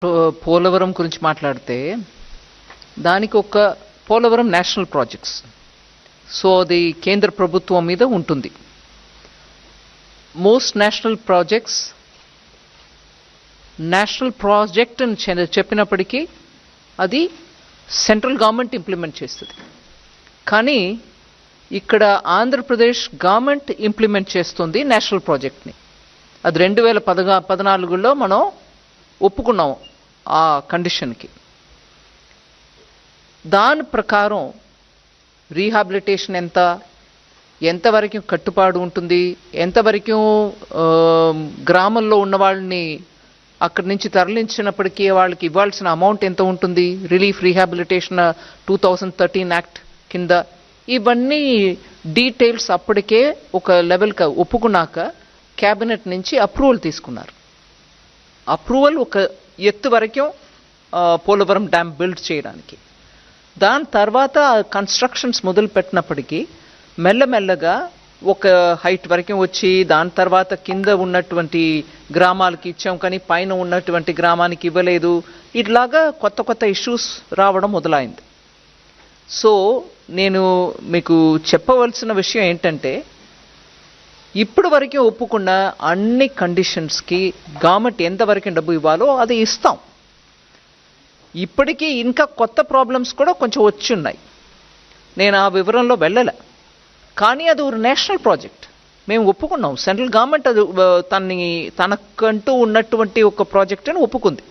పోలవరం గురించి మాట్లాడితే దానికి ఒక పోలవరం నేషనల్ ప్రాజెక్ట్స్. సో అది కేంద్ర ప్రభుత్వం మీద ఉంటుంది. మోస్ట్ నేషనల్ ప్రాజెక్ట్ అని చెప్పినప్పటికీ అది సెంట్రల్ గవర్నమెంట్ ఇంప్లిమెంట్ చేస్తుంది. కానీ ఇక్కడ ఆంధ్రప్రదేశ్ గవర్నమెంట్ ఇంప్లిమెంట్ చేస్తుంది నేషనల్ ప్రాజెక్ట్ని. అది 2014లో మనం ఒప్పుకున్నాం ఆ కండిషన్కి. దాని ప్రకారం రీహాబిలిటేషన్ ఎంతవరకు కట్టుబాటు ఉంటుంది, ఎంతవరకు గ్రామంలో ఉన్న వాళ్ళని అక్కడి నుంచి తరలించినప్పటికీ వాళ్ళకి ఇవ్వాల్సిన అమౌంట్ ఎంత ఉంటుంది, రిలీఫ్ రీహాబిలిటేషన్ 2013 యాక్ట్ కింద, ఇవన్నీ డీటెయిల్స్ అప్పటికే ఒక లెవెల్కి ఒప్పుకున్నాక క్యాబినెట్ నుంచి అప్రూవల్ తీసుకున్నారు. అప్రూవల్ ఒక ఎత్తు వరకు పోలవరం డ్యామ్ బిల్డ్ చేయడానికి. దాని తర్వాత కన్స్ట్రక్షన్స్ మొదలు పెట్టినప్పటికీ మెల్లమెల్లగా ఒక హైట్ వరకు వచ్చి దాని తర్వాత కింద ఉన్నటువంటి గ్రామాలకి ఇచ్చాం కానీ పైన ఉన్నటువంటి గ్రామానికి ఇవ్వలేదు. ఇట్లాగా కొత్త ఇష్యూస్ రావడం మొదలైంది. సో నేను మీకు చెప్పవలసిన విషయం ఏంటంటే, ఇప్పటి వరకు ఒప్పుకున్న అన్ని కండిషన్స్కి గవర్నమెంట్ ఎంతవరకు డబ్బు ఇవ్వాలో అది ఇస్తాం. ఇప్పటికీ ఇంకా కొత్త ప్రాబ్లమ్స్ కూడా కొంచెం వచ్చి ఉన్నాయి. నేను ఆ వివరంలో వెళ్ళలే. కానీ అది ఒక నేషనల్ ప్రాజెక్ట్, మేము ఒప్పుకున్నాం. సెంట్రల్ గవర్నమెంట్ అది తనకంటూ ఉన్నటువంటి ఒక ప్రాజెక్ట్ అని ఒప్పుకుంది.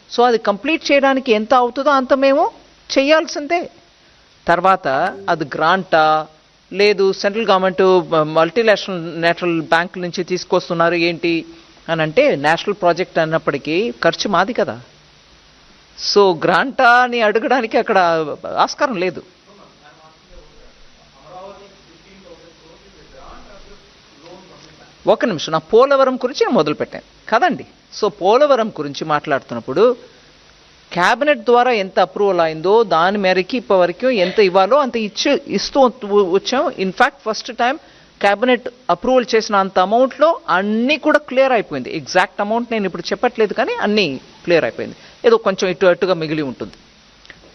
సో అది కంప్లీట్ చేయడానికి ఎంత అవుతుందో అంత మేము చేయాల్సిందే. తర్వాత అది గ్రాంటా లేదు సెంట్రల్ గవర్నమెంట్ మల్టీనేషనల్ బ్యాంక్ నుంచి తీసుకొస్తున్నారు ఏంటి అని అంటే, నేషనల్ ప్రాజెక్ట్ అన్నప్పటికీ ఖర్చు మాది కదా. సో గ్రాంటా అని అడగడానికి అక్కడ ఆస్కారం లేదు. ఒక నిమిషం, నా పోలవరం గురించి నేను మొదలుపెట్టాను కదండి. సో పోలవరం గురించి మాట్లాడుతున్నప్పుడు క్యాబినెట్ ద్వారా ఎంత అప్రూవల్ అయిందో దాని మేరకి ఇప్పటివరకు ఎంత ఇవ్వాలో అంత ఇస్తూ వచ్చాం. In fact first time cabinet approval చేసిన అంత అమౌంట్లో అన్నీ కూడా క్లియర్ అయిపోయింది. ఎగ్జాక్ట్ అమౌంట్ నేను ఇప్పుడు చెప్పట్లేదు కానీ అన్నీ క్లియర్ అయిపోయింది. ఏదో కొంచెం అటుగా మిగిలి ఉంటుంది.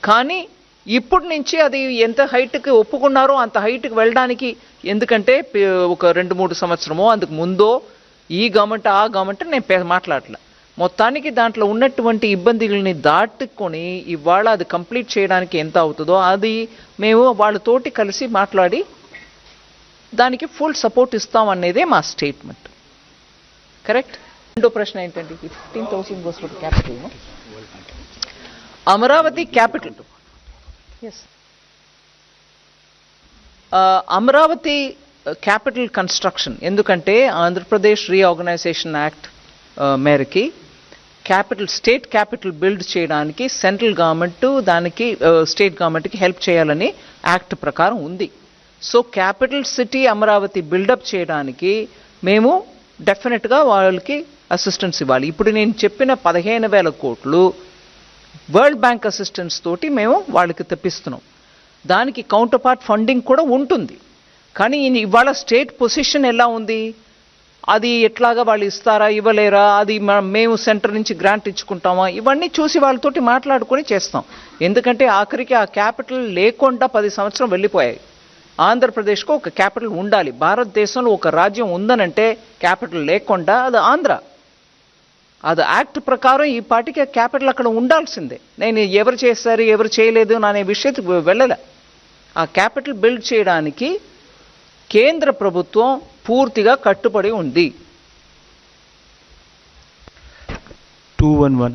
కానీ ఇప్పటి నుంచి అది ఎంత హైట్కి ఒప్పుకున్నారో అంత హైట్కి వెళ్ళడానికి, ఎందుకంటే ఒక 2-3 సంవత్సరమో అందుకు ముందో ఈ గవర్నమెంట్ ఆ గవర్నమెంట్ నేను మాట్లాడలే. మొత్తానికి దాంట్లో ఉన్నటువంటి ఇబ్బందుల్ని దాటుకొని ఇవాళ అది కంప్లీట్ చేయడానికి ఎంత అవుతుందో అది మేము వాళ్ళతోటి కలిసి మాట్లాడి దానికి ఫుల్ సపోర్ట్ ఇస్తాం అనేదే మా స్టేట్మెంట్. కరెక్ట్. రెండో ప్రశ్న ఏంటండి, 15,000 goes for capital. Amaravati capital. Yes, Amaravati capital construction, ఎందుకంటే ఆంధ్రప్రదేశ్ రీఆర్గనైజేషన్ యాక్ట్ మేరకి స్టేట్ క్యాపిటల్ బిల్డ్ చేయడానికి సెంట్రల్ గవర్నమెంట్ దానికి స్టేట్ గవర్నమెంట్కి హెల్ప్ చేయాలని యాక్ట్ ప్రకారం ఉంది. So capital city Amaravati build up చేయడానికి మేము డెఫినెట్గా వాళ్ళకి అసిస్టెన్స్ ఇవ్వాలి. ఇప్పుడు నేను చెప్పిన 15,000 కోట్లు వరల్డ్ బ్యాంక్ అసిస్టెన్స్ తోటి మేము వాళ్ళకి తెప్పిస్తున్నాం. దానికి కౌంటర్ పార్ట్ ఫండింగ్ కూడా ఉంటుంది. కానీ ఇవాళ స్టేట్ పొజిషన్ ఎలా ఉంది, అది ఎట్లాగా వాళ్ళు ఇస్తారా ఇవ్వలేరా, అది మేము సెంటర్ నుంచి గ్రాంట్ ఇచ్చుకుంటామా, ఇవన్నీ చూసి వాళ్ళతోటి మాట్లాడుకొని చేస్తాం. ఎందుకంటే ఆఖరికి ఆ క్యాపిటల్ లేకుండా 10 సంవత్సరం వెళ్ళిపోయాయి. ఆంధ్రప్రదేశ్కు ఒక క్యాపిటల్ ఉండాలి. భారతదేశంలో ఒక రాజ్యం ఉందనంటే క్యాపిటల్ లేకుండా అది ఆంధ్ర. అది యాక్ట్ ప్రకారం ఈ పార్టీకి క్యాపిటల్ అక్కడ ఉండాల్సిందే. నేను ఎవరు చేస్తారు ఎవరు చేయలేదు అనే విషయానికి వెళ్ళలే. ఆ క్యాపిటల్ బిల్డ్ చేయడానికి కేంద్ర ప్రభుత్వం పూర్తిగా కట్టుబడి ఉంది. 211